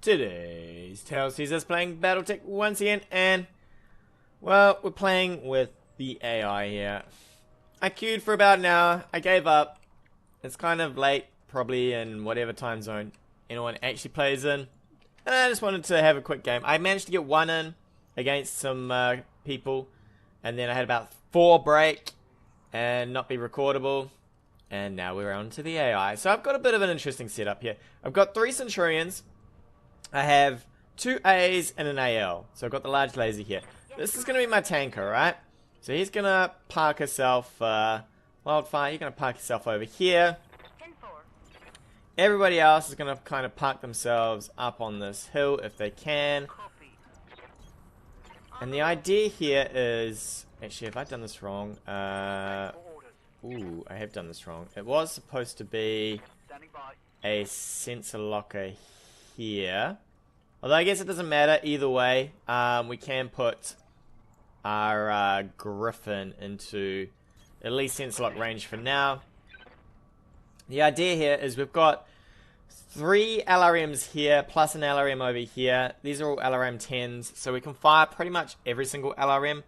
Today's Tale sees us playing BattleTech once again, and, well, we're playing with the AI here. I queued for about an hour, I gave up. It's kind of late, probably in whatever time zone anyone actually plays in. And I just wanted to have a quick game. I managed to get one in against some people, and then I had about 4 break and not be recordable. And now we're on to the AI. So I've got a bit of an interesting setup here. I've got 3 Centurions. I have 2 A's and an AL. So I've got the large laser here. This is going to be my tanker, right? So he's going to park herself, Wildfire, you're going to park yourself over here. Everybody else is going to kind of park themselves up on this hill if they can. And the idea here is... Actually, have I done this wrong? Ooh, I have done this wrong. It was supposed to be a sensor locker here. Although I guess it doesn't matter either way. We can put our Griffin into at least sensor lock range for now. The idea here is we've got 3 LRMs here plus an LRM over here. These are all LRM 10s, so we can fire pretty much every single LRM.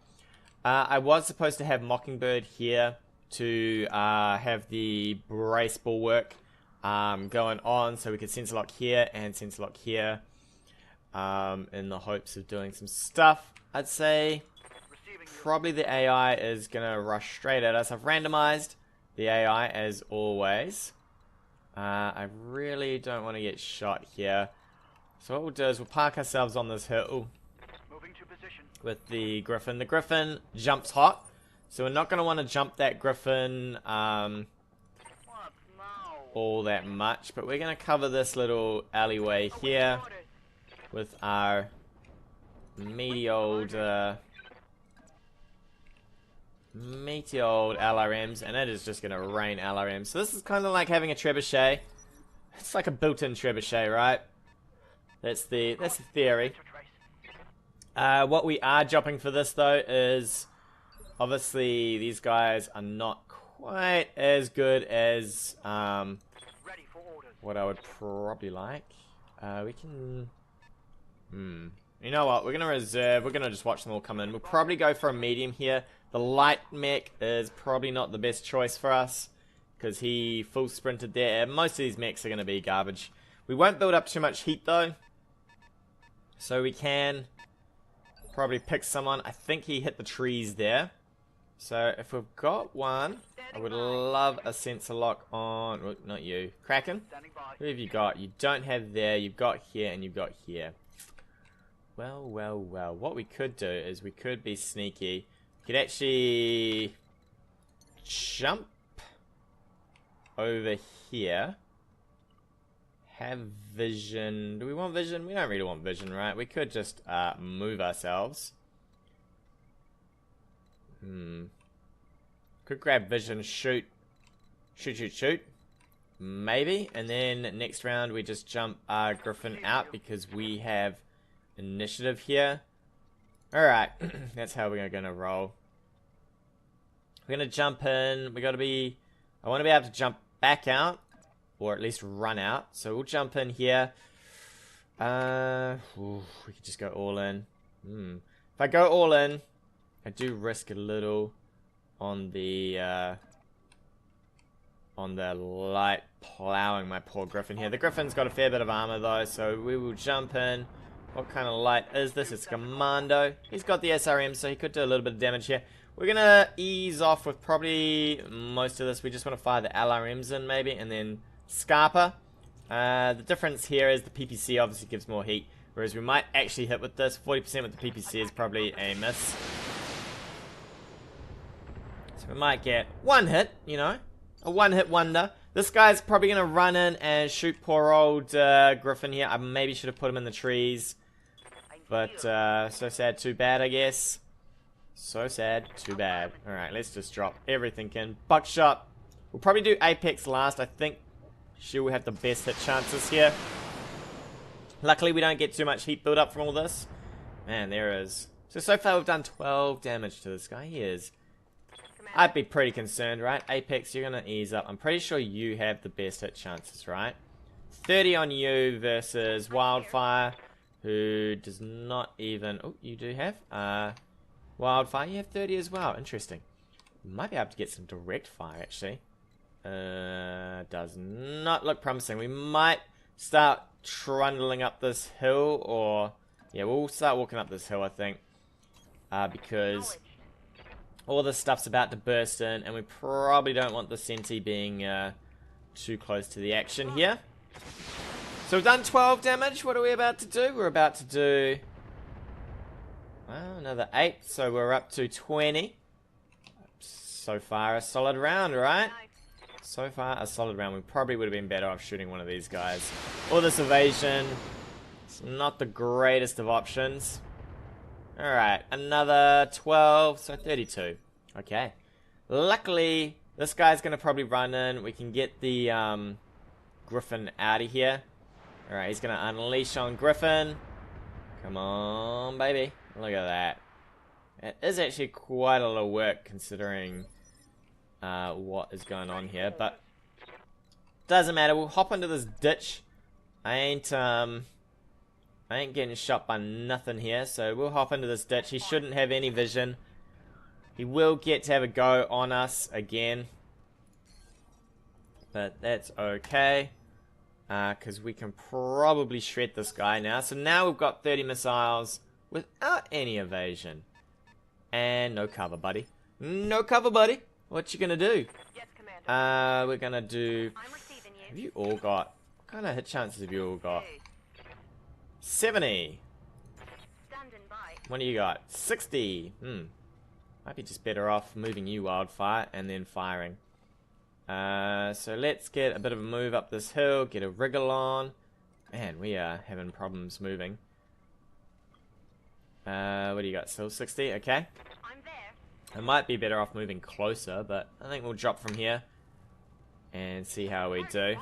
I was supposed to have Mockingbird here to have the brace bulwark going on, so we could sensor lock here and sensor lock here in the hopes of doing some stuff. I'd say probably the AI is going to rush straight at us. I've randomized the AI as always. I really don't want to get shot here. So what we'll do is we'll park ourselves on this hill with the Griffin. The Griffin jumps hot, so we're not going to want to jump that Griffin all that much, but we're going to cover this little alleyway here with our meaty old LRMs, and it is just going to rain LRMs. So this is kind of like having a trebuchet. It's like a built-in trebuchet, right? That's the theory. What we are dropping for this though is obviously these guys are not quite as good as what I would probably like. We can you know what, we're gonna reserve, we're gonna just watch them all come in. We'll probably go for a medium here. The light mech is probably not the best choice for us because he full sprinted there. Most of these mechs are gonna be garbage. We won't build up too much heat though, so we can probably pick someone. I think he hit the trees there. So if we've got one, I would love a sensor lock on... Well, not you. Kraken? Who have you got? You don't have there, you've got here, and you've got here. Well, well, well. What we could do is we could be sneaky. We could actually jump over here. Have vision. Do we want vision? We don't really want vision, right? We could just move ourselves. Could grab vision, shoot. Shoot. Maybe. And then next round we just jump Griffin out because we have initiative here. Alright. That's how we're going to roll. We're going to jump in. We got to be... I want to be able to jump back out. Or at least run out. So we'll jump in here. We could just go all in. If I go all in, I do risk a little on the light plowing my poor Griffin here. The Griffin's got a fair bit of armor though, so we will jump in. What kind of light is this? It's Commando. He's got the SRM, so he could do a little bit of damage here. We're gonna ease off with probably most of this. We just want to fire the LRMs in maybe, and then Scarpa. The difference here is the PPC obviously gives more heat, whereas we might actually hit with this. 40% with the PPC is probably a miss. So we might get one hit, you know, a one-hit wonder. This guy's probably going to run in and shoot poor old Griffin here. I maybe should have put him in the trees, but so sad, too bad, I guess. So sad, too bad. Alright, let's just drop everything in. Buckshot. We'll probably do Apex last. I think she will have the best hit chances here. Luckily, we don't get too much heat build up from all this. Man, there is. So far we've done 12 damage to this guy. He is. I'd be pretty concerned, right? Apex, you're going to ease up. I'm pretty sure you have the best hit chances, right? 30 on you versus Wildfire, who does not even... Oh, you do have? Wildfire, you have 30 as well. Interesting. Might be able to get some direct fire, actually. Does not look promising. We might start trundling up this hill, or... Yeah, we'll start walking up this hill, I think. Because all this stuff's about to burst in, and we probably don't want the Senti being too close to the action here. So we've done 12 damage. What are we about to do? We're about to do... Well, another 8, so we're up to 20. So far, a solid round, right? So far, a solid round. We probably would have been better off shooting one of these guys. All this evasion, it's not the greatest of options. Alright, another 12, so 32. Okay. Luckily, this guy's going to probably run in. We can get the Griffin out of here. Alright, he's going to unleash on Griffin. Come on, baby. Look at that. It is actually quite a lot of work considering what is going on here, but doesn't matter. We'll hop into this ditch. I ain't getting shot by nothing here, so we'll hop into this ditch. He shouldn't have any vision. He will get to have a go on us again, but that's okay, because we can probably shred this guy now. So now we've got 30 missiles without any evasion. And no cover, buddy. No cover, buddy. What you gonna do? Yes, Commander. We're gonna do... I'm receiving you. Have you all got... What kind of hit chances have you all got? 70. Standing by. What do you got? 60. Might be just better off moving you, Wildfire, and then firing. So let's get a bit of a move up this hill, get a wriggle on. Man, we are having problems moving. What do you got? Still 60? Okay. I'm there. I might be better off moving closer, but I think we'll drop from here and see how we do.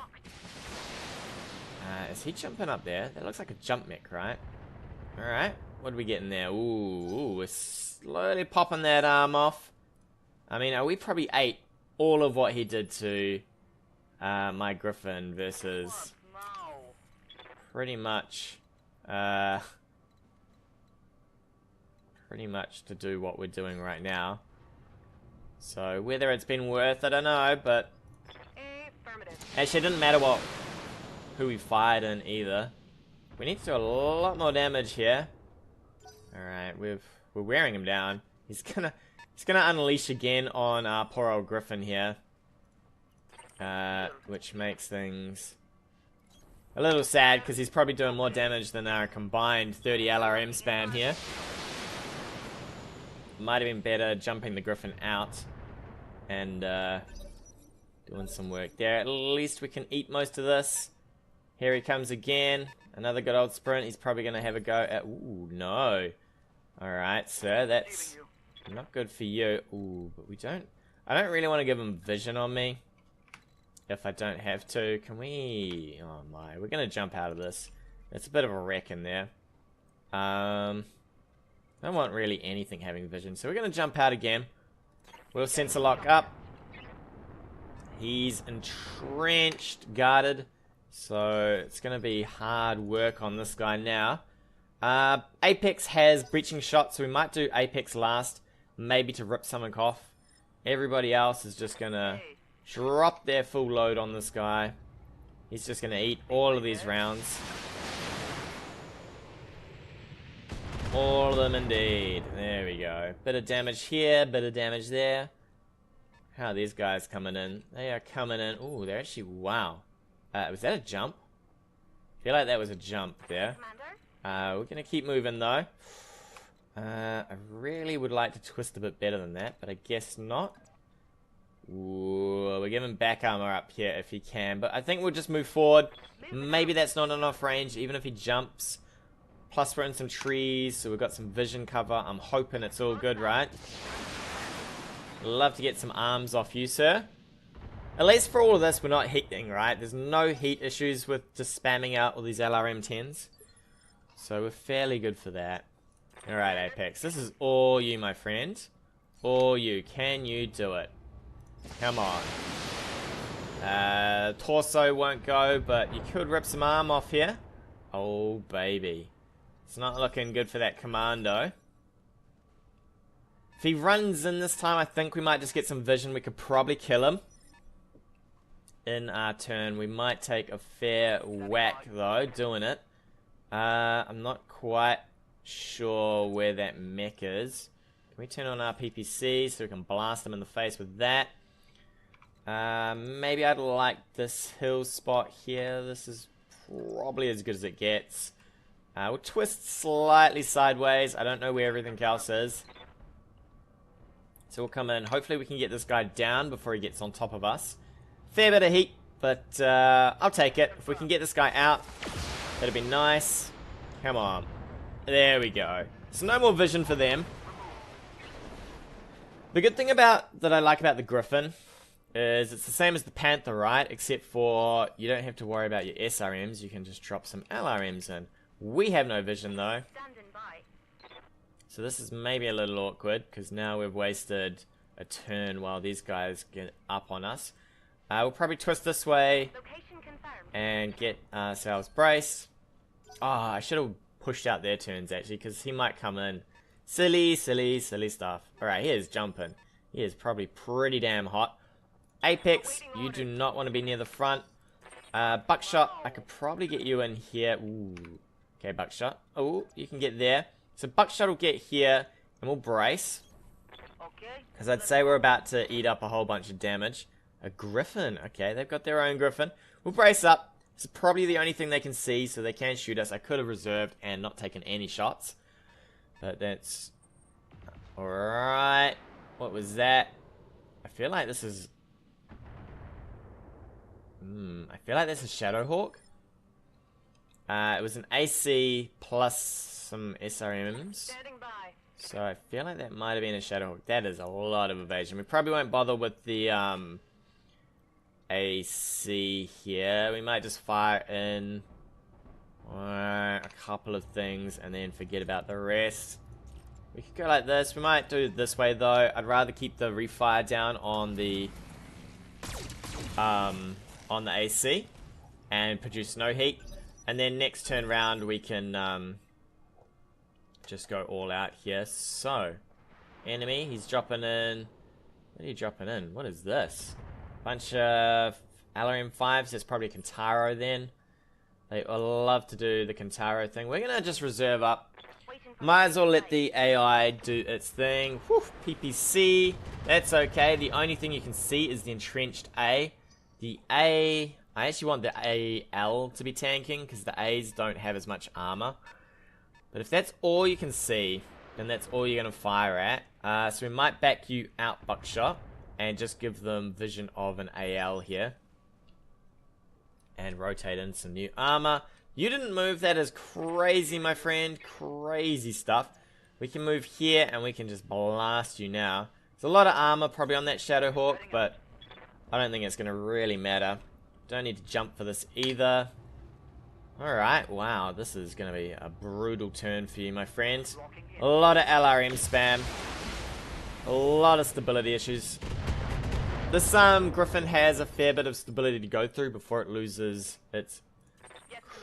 Is he jumping up there? That looks like a jump mech, right? Alright. What are we getting there? Ooh, we're slowly popping that arm off. I mean, we probably ate all of what he did to my Griffin versus pretty much to do what we're doing right now. So whether it's been worth, I don't know, but actually it didn't matter who we fired in either. We need to do a lot more damage here. Alright, we're wearing him down. He's gonna unleash again on our poor old Griffin here. Which makes things a little sad, because he's probably doing more damage than our combined 30 LRM spam here. Might have been better jumping the Griffin out and doing some work there. At least we can eat most of this. Here he comes again. Another good old sprint. He's probably going to have a go at... Ooh, no. Alright, sir. That's not good for you. Ooh, but we don't... I don't really want to give him vision on me if I don't have to. Can we... Oh my. We're going to jump out of this. It's a bit of a wreck in there. I don't want really anything having vision, so we're going to jump out again. We'll sensor lock up. He's entrenched, guarded, so it's going to be hard work on this guy now. Apex has breaching shots, so we might do Apex last, maybe to rip something off. Everybody else is just going to drop their full load on this guy. He's just going to eat all of these rounds. All of them indeed. There we go. Bit of damage here, bit of damage there. How are these guys coming in? They are coming in. Ooh, they're actually... Wow. Was that a jump? I feel like that was a jump there. We're going to keep moving though. I really would like to twist a bit better than that, but I guess not. Ooh, we're giving back armor up here if he can, but I think we'll just move forward. Maybe that's not enough range, even if he jumps. Plus we're in some trees, so we've got some vision cover. I'm hoping it's all good, right? Love to get some arms off you, sir. At least for all of this, we're not heating, right? There's no heat issues with just spamming out all these LRM 10s. So we're fairly good for that. Alright, Apex. This is all you, my friend. All you. Can you do it? Come on. Torso won't go, but you could rip some arm off here. Oh, baby. It's not looking good for that commando. If he runs in this time, I think we might just get some vision. We could probably kill him in our turn. We might take a fair whack, though, doing it. I'm not quite sure where that mech is. Can we turn on our PPC so we can blast him in the face with that? Maybe I'd like this hill spot here. This is probably as good as it gets. We'll twist slightly sideways. I don't know where everything else is. So we'll come in. Hopefully we can get this guy down before he gets on top of us. Fair bit of heat, but I'll take it. If we can get this guy out, that'd be nice. Come on. There we go. So no more vision for them. The good thing that I like about the Griffin is it's the same as the Panther, right? Except for you don't have to worry about your SRMs. You can just drop some LRMs in. We have no vision though. So this is maybe a little awkward because now we've wasted a turn while these guys get up on us. We'll probably twist this way and get ourselves brace. Oh, I should have pushed out their turns actually because he might come in. Silly stuff. Alright, he is jumping. He is probably pretty damn hot. Apex, you do not want to be near the front. Buckshot, I could probably get you in here. Ooh. Okay, Buckshot. Oh, you can get there. So Buckshot will get here, and we'll brace. Because I'd say we're about to eat up a whole bunch of damage. A Griffin. Okay, they've got their own Griffin. We'll brace up. This is probably the only thing they can see, so they can shoot us. I could have reserved and not taken any shots. But that's... Alright. What was that? I feel like this is... I feel like this is Shadowhawk. It was an AC plus some SRMs. So I feel like that might have been a Shadowhawk. That is a lot of evasion. We probably won't bother with the AC here. We might just fire in a couple of things and then forget about the rest. We could go like this. We might do it this way though. I'd rather keep the refire down on the AC and produce no heat. And then next turn round we can just go all out here. So, enemy, he's dropping in. What are you dropping in? What is this? Bunch of LRM 5s. There's probably a Kentaro then. They love to do the Kentaro thing. We're gonna just reserve up. Might as well let the AI do its thing. Whew, PPC. That's okay. The only thing you can see is the entrenched A. The A... I actually want the AL to be tanking because the A's don't have as much armor. But if that's all you can see, then that's all you're going to fire at. So we might back you out, Buckshot, and just give them vision of an AL here. And rotate in some new armor. You didn't move. That is crazy, my friend. Crazy stuff. We can move here and we can just blast you now. There's a lot of armor probably on that Shadowhawk, but I don't think it's going to really matter. Don't need to jump for this either. Alright, wow, this is going to be a brutal turn for you, my friend. A lot of LRM spam. A lot of stability issues. This Griffin has a fair bit of stability to go through before it loses its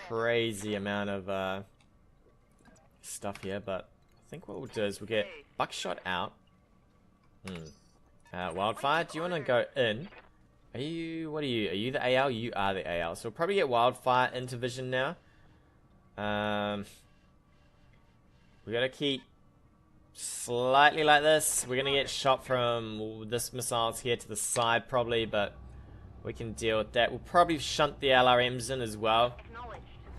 crazy amount of stuff here. But I think what we'll do is we'll get Buckshot out. Wildfire, do you want to go in? Are you, what are you? Are you the AL? You are the AL. So we'll probably get Wildfire into vision now. We gotta keep slightly like this. We're gonna get shot from this missiles here to the side probably, but we can deal with that. We'll probably shunt the LRMs in as well.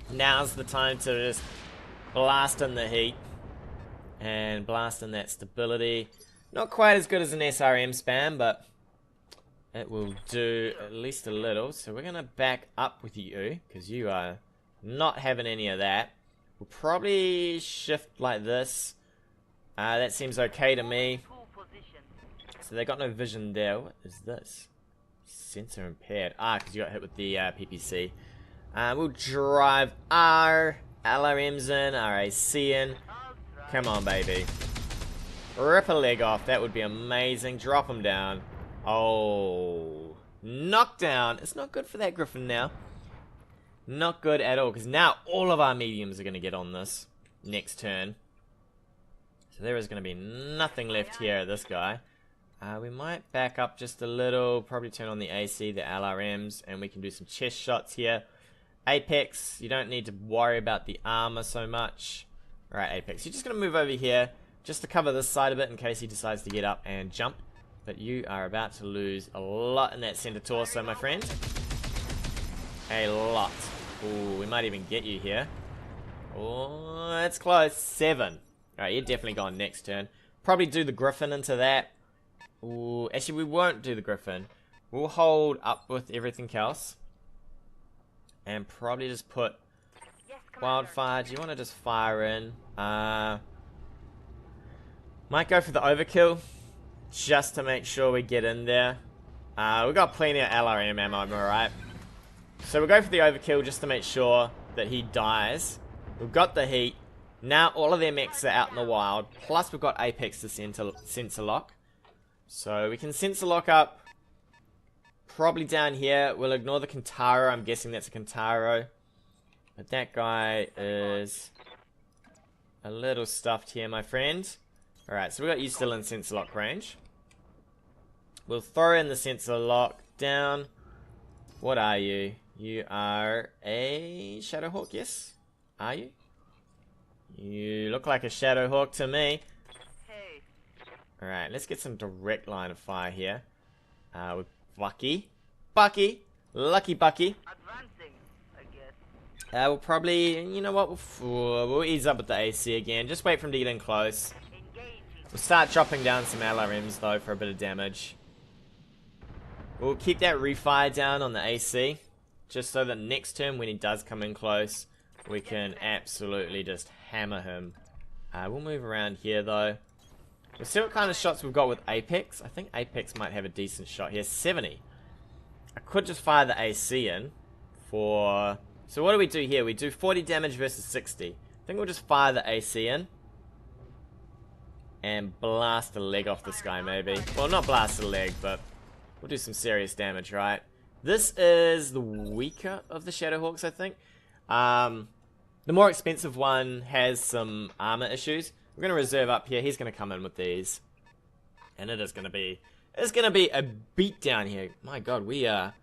Now's the time to just blast in the heat and blast in that stability. Not quite as good as an SRM spam, but it will do at least a little. So we're going to back up with you, because you are not having any of that. We'll probably shift like this. That seems okay to me. So they got no vision there. What is this? Sensor impaired. Because you got hit with the PPC. We'll drive our LRMs in, our AC in. Come on, baby. Rip a leg off. That would be amazing. Drop them down. Oh, knockdown. It's not good for that Griffin now. Not good at all, because now all of our mediums are going to get on this next turn. So there is going to be nothing left here at this guy. We might back up just a little, probably turn on the AC, the LRMs, and we can do some chest shots here. Apex, you don't need to worry about the armor so much. Alright, Apex, you're just going to move over here just to cover this side a bit in case he decides to get up and jump. But you are about to lose a lot in that center torso, my friend. A lot. Ooh, we might even get you here. Oh, that's close. 7. Alright, you're definitely going next turn. Probably do the Griffin into that. Ooh, actually, we won't do the Griffin. We'll hold up with everything else. And probably just put Wildfire. Do you want to just fire in? Might go for the overkill. Just to make sure we get in there. We've got plenty of LRM ammo, alright? So we'll go for the overkill just to make sure that he dies. We've got the heat. Now all of their mechs are out in the wild. Plus we've got Apex to sensor lock. So we can sensor lock up. Probably down here. We'll ignore the Kintaro. I'm guessing that's a Kintaro. But that guy is a little stuffed here, my friend. Alright, so we got you still in sensor lock range. We'll throw in the sensor lock down. What are you? You are a Shadowhawk, yes? Are you? You look like a Shadowhawk to me. Alright, let's get some direct line of fire here. With Bucky. Lucky Bucky. We'll probably, you know what, we'll ease up with the AC again. Just wait for him to get in close. We'll start dropping down some LRMs though for a bit of damage. We'll keep that refire down on the AC. Just so that next turn when he does come in close, we can absolutely just hammer him. We'll move around here though. We'll see what kind of shots we've got with Apex. I think Apex might have a decent shot here. 70. I could just fire the AC in for... So what do we do here? We do 40 damage versus 60. I think we'll just fire the AC in. And blast the leg off this guy maybe. Well, not blast the leg, but we'll do some serious damage, right? This is the weaker of the Shadowhawks, I think. The more expensive one has some armor issues. We're going to reserve up here. He's going to come in with these. And it is going to be... It's going to be a beatdown here. My god, we are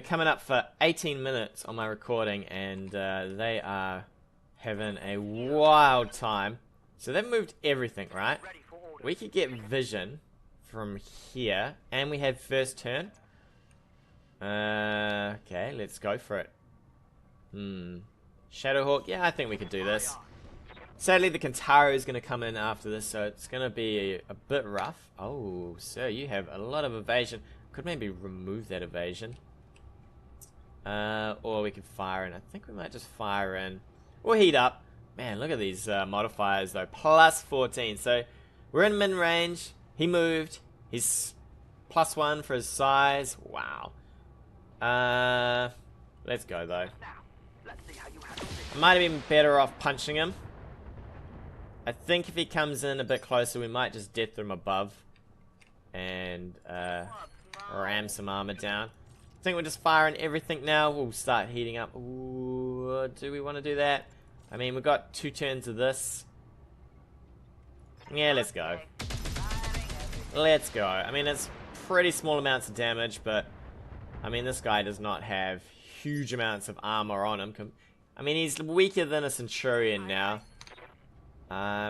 coming up for 18 minutes on my recording. And they are having a wild time. So they've moved everything, right? We could get vision from here. And we have first turn. Okay, let's go for it. Shadowhawk, yeah, I think we could do this. Sadly, the Kintaro is going to come in after this, so it's going to be a bit rough. Oh, sir, you have a lot of evasion. Could maybe remove that evasion. Or we could fire in. I think we might just fire in. We'll heat up. Man, look at these modifiers, though. Plus 14. So, we're in min-range. He moved. He's +1 for his size. Wow. Let's go, though. I might have been better off punching him. I think if he comes in a bit closer, we might just death him above. And, ram some armor down. I think we're just firing everything now. We'll start heating up. Ooh, do we want to do that? I mean, we've got 2 turns of this. Yeah, let's go. Let's go. I mean, it's pretty small amounts of damage, but... I mean, this guy does not have huge amounts of armor on him. I mean, he's weaker than a Centurion now.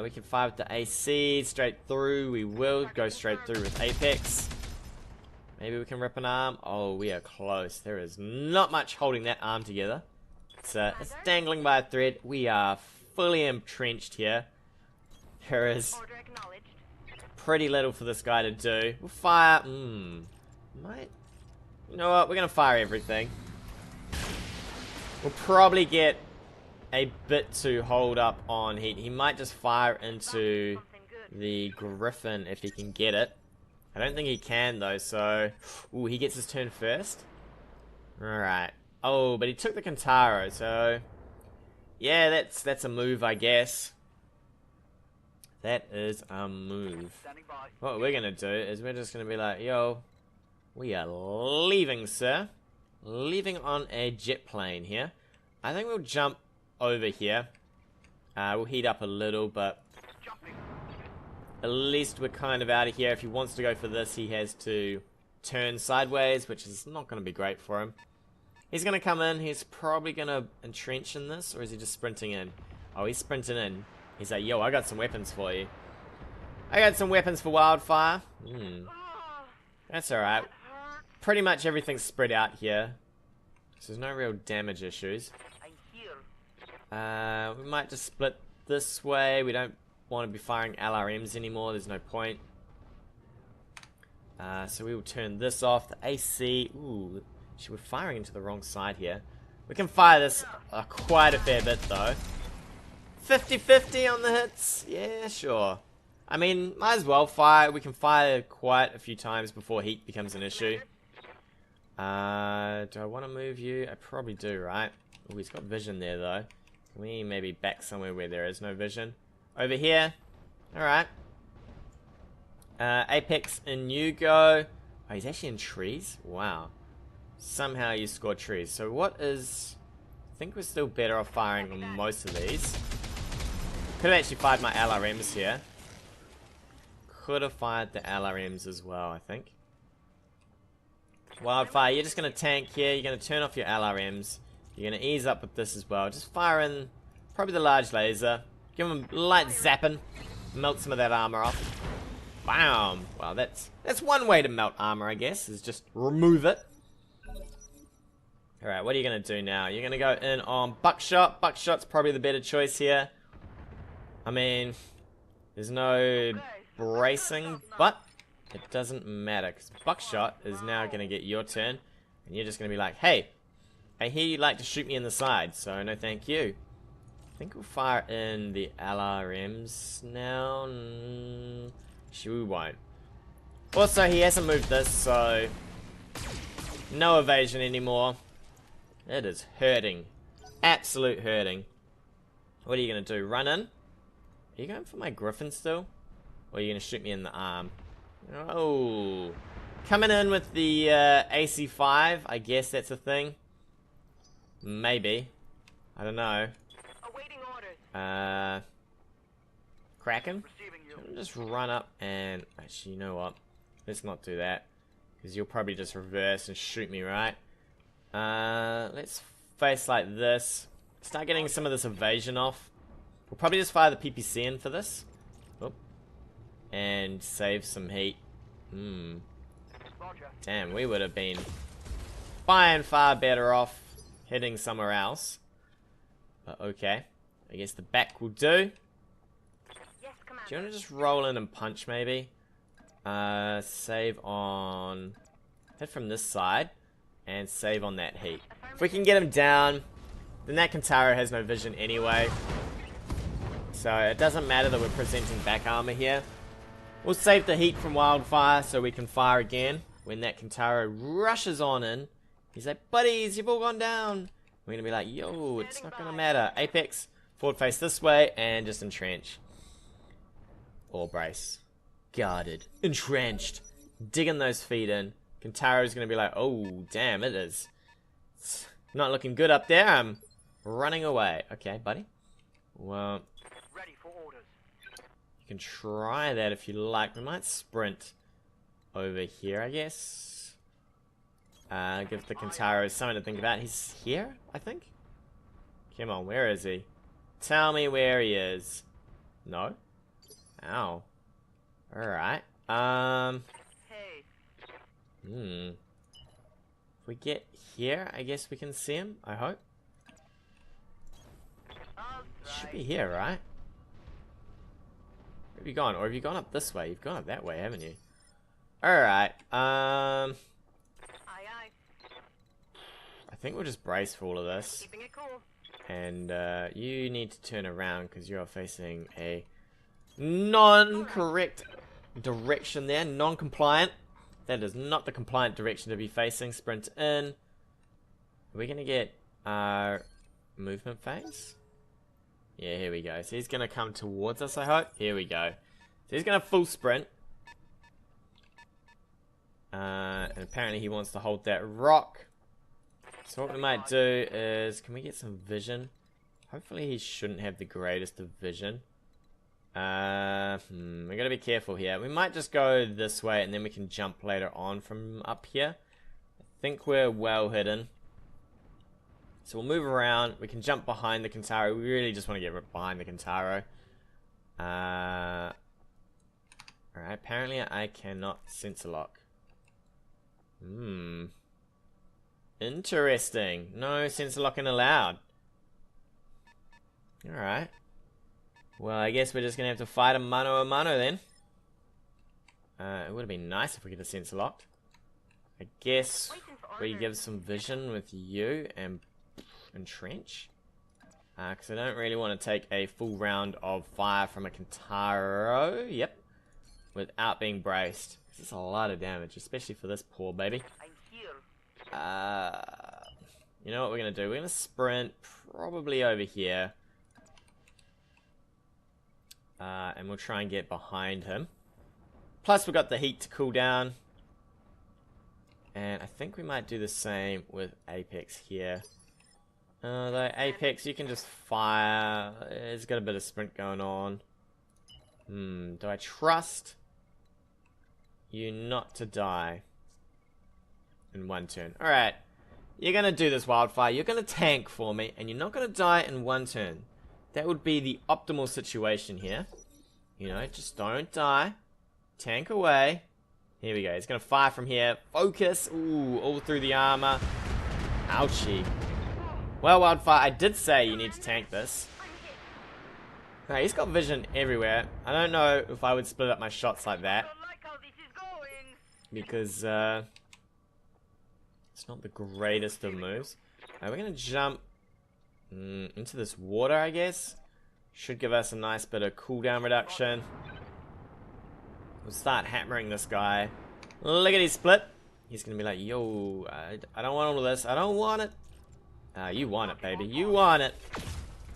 We can fire with the AC straight through. We will go straight through with Apex. Maybe we can rip an arm. Oh, we are close. There is not much holding that arm together. It's dangling by a thread. We are fully entrenched here. There is pretty little for this guy to do. We'll fire. Might. You know what? We're gonna fire everything. We'll probably get a bit to hold up on heat. He might just fire into the Griffin if he can get it. I don't think he can though, so... Ooh, he gets his turn first. Alright. Oh, but he took the Kintaro, so... Yeah, that's a move, I guess. That is a move. What we're gonna do is we're just gonna be like, yo... We are leaving, sir. Leaving on a jet plane here. I think we'll jump over here. We'll heat up a little, but at least we're kind of out of here. If he wants to go for this, he has to turn sideways, which is not going to be great for him. He's going to come in. He's probably going to entrench in this, or is he just sprinting in? Oh, he's sprinting in. He's like, yo, I got some weapons for you. I got some weapons for Wildfire. That's alright. Pretty much everything's spread out here. So there's no real damage issues. We might just split this way. We don't want to be firing LRMs anymore. There's no point. So we will turn this off. The AC. Ooh, we're firing into the wrong side here. We can fire this quite a fair bit though. 50-50 on the hits. Yeah, sure. I mean, might as well fire. We can fire quite a few times before heat becomes an issue. Do I want to move you? I probably do, right? Oh, he's got vision there, though. Can we maybe back somewhere where there is no vision? Over here. Alright. Apex and you go. Oh, he's actually in trees? Wow. Somehow you scored trees. So what is... I think we're still better off firing on most of these. Could have actually fired my LRMs here. Could have fired the LRMs as well, I think. Wildfire, you're just going to tank here. You're going to turn off your LRMs. You're going to ease up with this as well. Just fire in probably the large laser. Give him a light zapping. Melt some of that armor off. Bam! Wow, that's one way to melt armor, I guess, is just remove it. Alright, what are you going to do now? You're going to go in on Buckshot. Buckshot's probably the better choice here. I mean, there's no bracing, but it doesn't matter because Buckshot is now going to get your turn, and you're just going to be like, hey, I hear you like to shoot me in the side, so no thank you. I think we'll fire in the LRMs now. Sure, we won't. Also, he hasn't moved this, so no evasion anymore. It is hurting. Absolute hurting. What are you going to do? Run in? Are you going for my Griffin still? Or are you going to shoot me in the arm? Oh. Coming in with the AC-5. I guess that's a thing. Maybe. I don't know. Awaiting orders. Kraken? Just run up and... Actually, you know what? Let's not do that. Because you'll probably just reverse and shoot me, right? Let's face like this. Start getting some of this evasion off. We'll probably just fire the PPC in for this. Oop. And save some heat. Damn, we would have been by and far better off heading somewhere else. But okay. I guess the back will do. Yes, Commander. Do you want to just roll in and punch maybe? Save on... Hit from this side. And save on that heat. If we can get him down, then that Kintaro has no vision anyway. So it doesn't matter that we're presenting back armor here. We'll save the heat from Wildfire so we can fire again. When that Kintaro rushes on in, he's like, buddies, you've all gone down. We're going to be like, yo, it's not going to matter. Apex, forward face this way, and just entrench. Or brace. Guarded. Entrenched. Digging those feet in. Kintaro's going to be like, oh, damn, it is. It's not looking good up there. I'm running away. Okay, buddy. Well, Ready for orders. you can try that if you like. We might sprint over here, I guess. Give the Kintaro something to think about. He's here, I think? Come on, where is he? Tell me where he is. No? Ow. Alright. Hey. If we get here, I guess we can see him, I hope. Should be here, right? Where have you gone? Or have you gone up this way? You've gone up that way, haven't you? Alright, Aye, aye. I think we'll just brace for all of this. Keeping it cool. And you need to turn around because you're facing a non-correct direction there. Non-compliant. That is not the compliant direction to be facing. Sprint in. Are we going to get our movement phase? Yeah, here we go. So he's going to come towards us, I hope. Here we go. So he's going to full sprint. And apparently he wants to hold that rock. So what we might do is, can we get some vision? Hopefully he shouldn't have the greatest of vision. We gotta be careful here. We might just go this way and then we can jump later on from up here. I think we're well hidden. So we'll move around. We can jump behind the Kintaro. We really just want to get behind the Kintaro. Alright, apparently I cannot sensor lock. Interesting. No sensor locking allowed. Alright. Well, I guess we're just going to have to fight a mano a mano then. It would have been nice if we could have sensor locked. I guess we give some vision with you and entrench. Because I don't really want to take a full round of fire from a Kintaro. Yep. Without being braced. This is a lot of damage, especially for this poor baby. You know what we're going to do? We're going to sprint probably over here. And we'll try and get behind him. Plus we've got the heat to cool down. And I think we might do the same with Apex here. Though Apex, you can just fire. It's got a bit of sprint going on. Do I trust you not to die in one turn? Alright. You're going to do this, Wildfire. You're going to tank for me. And you're not going to die in one turn. That would be the optimal situation here. You know, just don't die. Tank away. Here we go. He's going to fire from here. Focus. Ooh, all through the armor. Ouchie. Well, Wildfire, I did say you need to tank this. Now, he's got vision everywhere. I don't know if I would split up my shots like that. Because, it's not the greatest of moves. Now, we're going to jump into this water, I guess. Should give us a nice bit of cooldown reduction. We'll start hammering this guy. Look at his split. He's going to be like, yo, I don't want all of this. I don't want it. You want it, baby. You want it.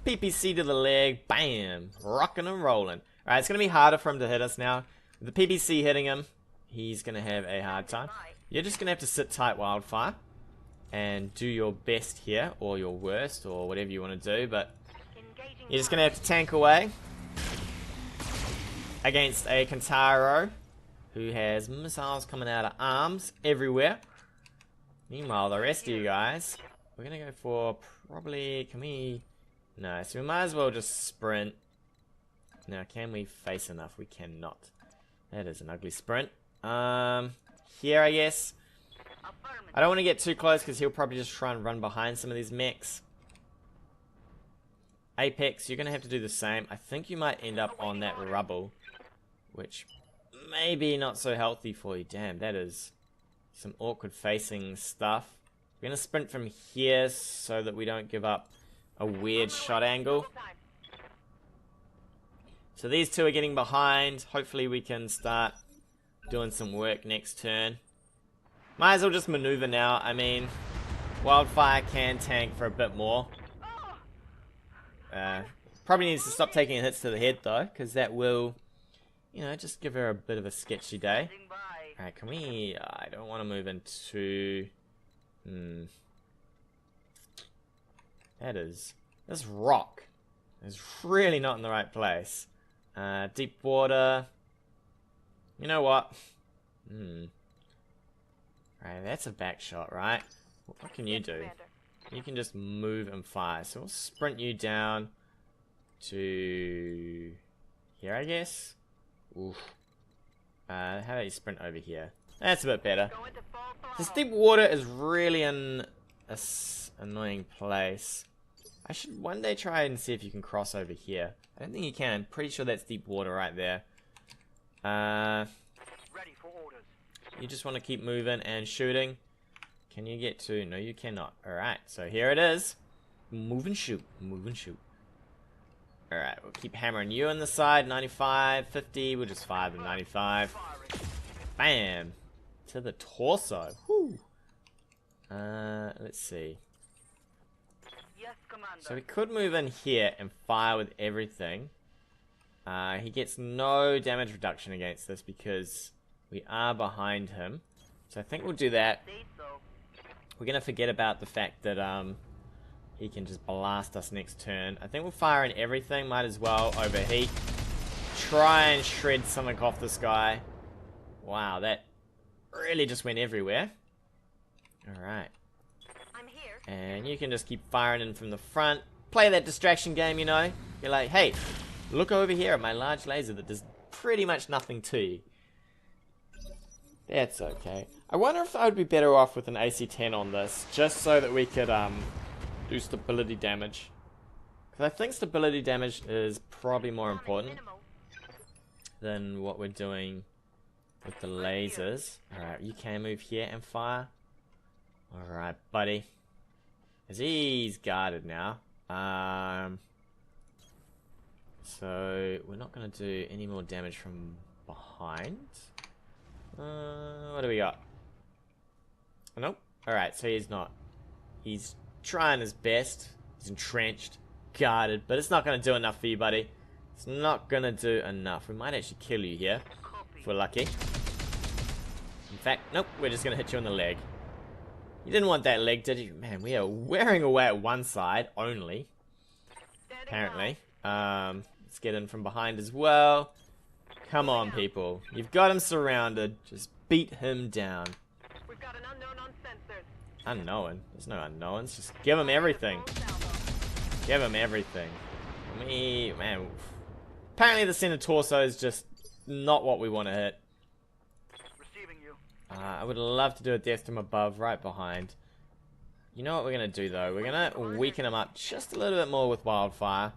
PPC to the leg. Bam. Rocking and rolling. Alright, it's going to be harder for him to hit us now. With the PPC hitting him, he's going to have a hard time. You're just going to have to sit tight, Wildfire. And do your best here. Or your worst. Or whatever you want to do. But you're just going to have to tank away. Against a Kintaro. Who has missiles coming out of arms everywhere. Meanwhile, the rest of you guys... We're going to go for probably... Can we... No, so we might as well just sprint. Now, can we face enough? We cannot. That is an ugly sprint. Here, I guess. I don't want to get too close because he'll probably just try and run behind some of these mechs. Apex, you're going to have to do the same. I think you might end up on that rubble. Which may be not so healthy for you. Damn, that is some awkward facing stuff. We're going to sprint from here so that we don't give up a weird shot angle. So these two are getting behind. Hopefully we can start doing some work next turn. Might as well just maneuver now. I mean, Wildfire can tank for a bit more. Probably needs to stop taking hits to the head though, because that will, you know, just give her a bit of a sketchy day. Alright, can we... I don't want to move into... This rock is really not in the right place. Deep water. You know what? Right, that's a back shot, right? What can you do? You can just move and fire. So we'll sprint you down to here, I guess. Oof. How about you sprint over here? That's a bit better. This deep water is really in a annoying place. I should one day try and see if you can cross over here. I don't think you can. I'm pretty sure that's deep water right there. Ready for orders. You just want to keep moving and shooting. Can you get to... No, you cannot. Alright, so here it is. Move and shoot. Move and shoot. Alright, we'll keep hammering you on the side. 95, 50. We'll just fire the 95. Bam! To the torso. Whew. Let's see. Yes, Commander. So we could move in here and fire with everything. He gets no damage reduction against this because we are behind him. So I think we'll do that. Say so. We're going to forget about the fact that he can just blast us next turn. I think we'll fire in everything. Might as well overheat. Try and shred something off this guy. Wow, that really just went everywhere. Alright. I'm here. And you can just keep firing in from the front. Play that distraction game, you know. You're like, hey, look over here at my large laser that does pretty much nothing to you. That's okay. I wonder if I would be better off with an AC-10 on this, just so that we could do stability damage. Because I think stability damage is probably more important than what we're doing with the lasers. Alright, you can move here and fire. Alright, buddy. As he's guarded now. So we're not going to do any more damage from behind. What do we got? Oh, nope. Alright, so he's not. He's trying his best. He's entrenched, guarded, but it's not going to do enough for you, buddy. It's not going to do enough. We might actually kill you here, if we're lucky. In fact, nope, we're just going to hit you on the leg. You didn't want that leg, did you? Man, we are wearing away at one side only. Apparently. Let's get in from behind as well. Come on, people. You've got him surrounded. Just beat him down. We've got an unknown on sensors. Unknown? There's no unknowns. Just give him everything. Give him everything. Man. Apparently the center torso is just not what we want to hit. Receiving you. I would love to do a death from above, right behind. You know what we're going to do, though? We're going to weaken him up just a little bit more with wildfire.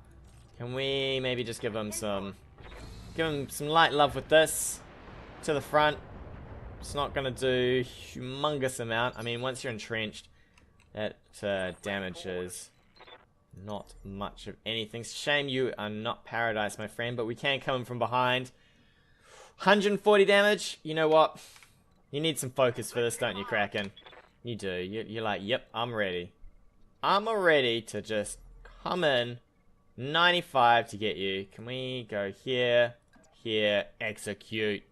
Can we maybe just give him some light love with this to the front? It's not going to do humongous amount. I mean, once you're entrenched, that damage is not much of anything. Shame you are not Paradise, my friend, but we can come in from behind. 140 damage. You know what? You need some focus for this, don't you, Kraken? You do. You're like, yep, I'm ready. I'm ready to just come in. 95 to get you. Can we go here? Here. Execute.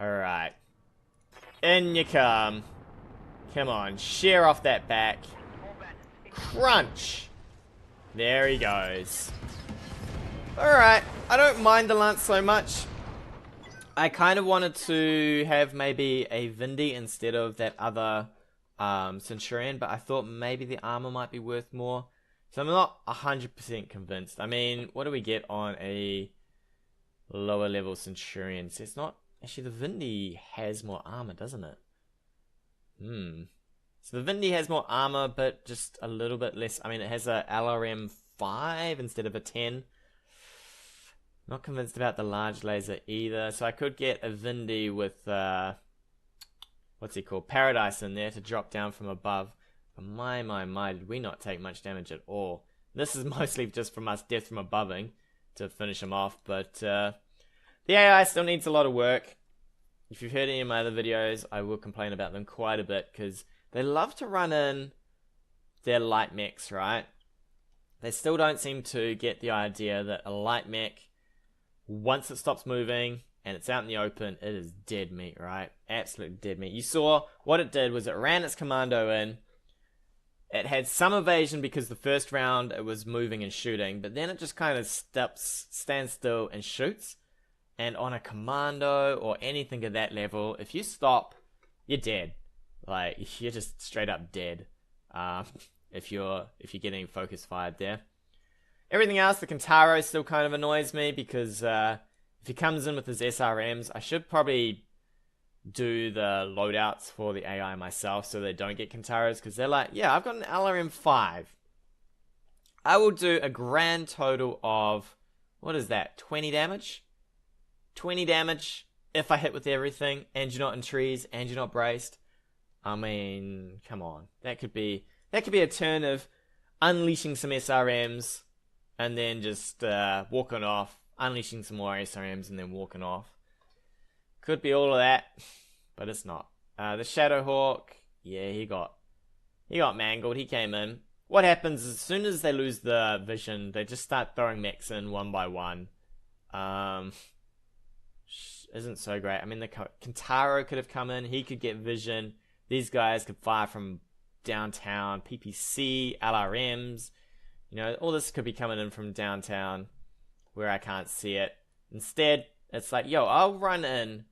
Alright. In you come. Come on. Shear off that back. Crunch. There he goes. Alright. I don't mind the Lance so much. I kind of wanted to have maybe a Vindy instead of that other Centurion, but I thought maybe the armor might be worth more. So I'm not 100% convinced. I mean, what do we get on a lower level Centurion? So it's not... Actually, the Vindy has more armor, doesn't it? So the Vindy has more armor, but just a little bit less. I mean, it has a LRM 5 instead of a 10. Not convinced about the large laser either. So I could get a Vindy with... what's he called? Paradise in there to drop down from above. But my, did we not take much damage at all. This is mostly just from us death from aboveing to finish him off. But the AI still needs a lot of work. If you've heard any of my other videos, I will complain about them quite a bit. Because they love to run in their light mechs, right? They still don't seem to get the idea that a light mech, once it stops moving and it's out in the open, it is dead meat, right? Absolute dead meat. You saw what it did was it ran its commando in. It had some evasion because the first round it was moving and shooting, but then it just kind of stands still and shoots. And on a commando or anything at that level, if you stop, you're dead. Like, you're just straight up dead. If you're getting focus fired there. Everything else, the Kentaro still kind of annoys me because if he comes in with his SRMs, I should probably do the loadouts for the AI myself so they don't get Kentaros, because they're like, yeah, I've got an LRM 5. I will do a grand total of, what is that, 20 damage? 20 damage if I hit with everything, and you're not in trees, and you're not braced. I mean, come on. That could be a turn of unleashing some SRMs, and then just walking off, unleashing some more SRMs, and then walking off. Could be all of that, but it's not. The Shadowhawk, yeah, he got mangled. He came in. What happens as soon as they lose the vision, they just start throwing mechs in one by one. isn't so great. I mean, the Kentaro could have come in. He could get vision. These guys could fire from downtown. PPC, LRMs. You know, all this could be coming in from downtown where I can't see it. Instead, it's like, yo, I'll run in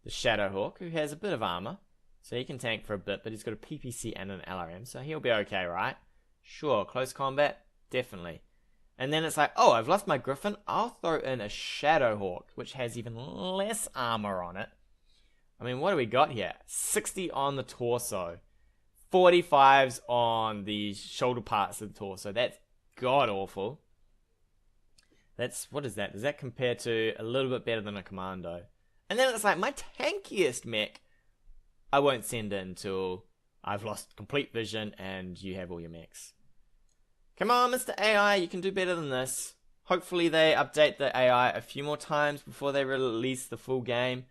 the Shadowhawk, who has a bit of armor. So he can tank for a bit, but he's got a PPC and an LRM, so he'll be okay, right? Sure, close combat? Definitely. And then it's like, oh, I've lost my Griffin. I'll throw in a Shadowhawk, which has even less armor on it. I mean, what do we got here? 60 on the torso. 45s on the shoulder parts of the torso. That's god-awful. What is that? Does that compare to a little bit better than a Commando? And then it's like, my tankiest mech, I won't send in until I've lost complete vision and you have all your mechs. Come on, Mr. AI, you can do better than this. Hopefully they update the AI a few more times before they release the full game.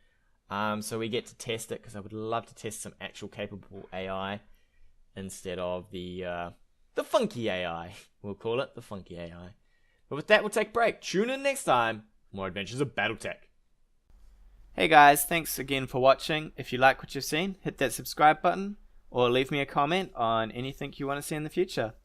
So we get to test it, because I would love to test some actual capable AI instead of the funky AI. We'll call it the funky AI. But with that, we'll take a break. Tune in next time for more adventures of BattleTech. Hey guys, thanks again for watching. If you like what you've seen, hit that subscribe button or leave me a comment on anything you want to see in the future.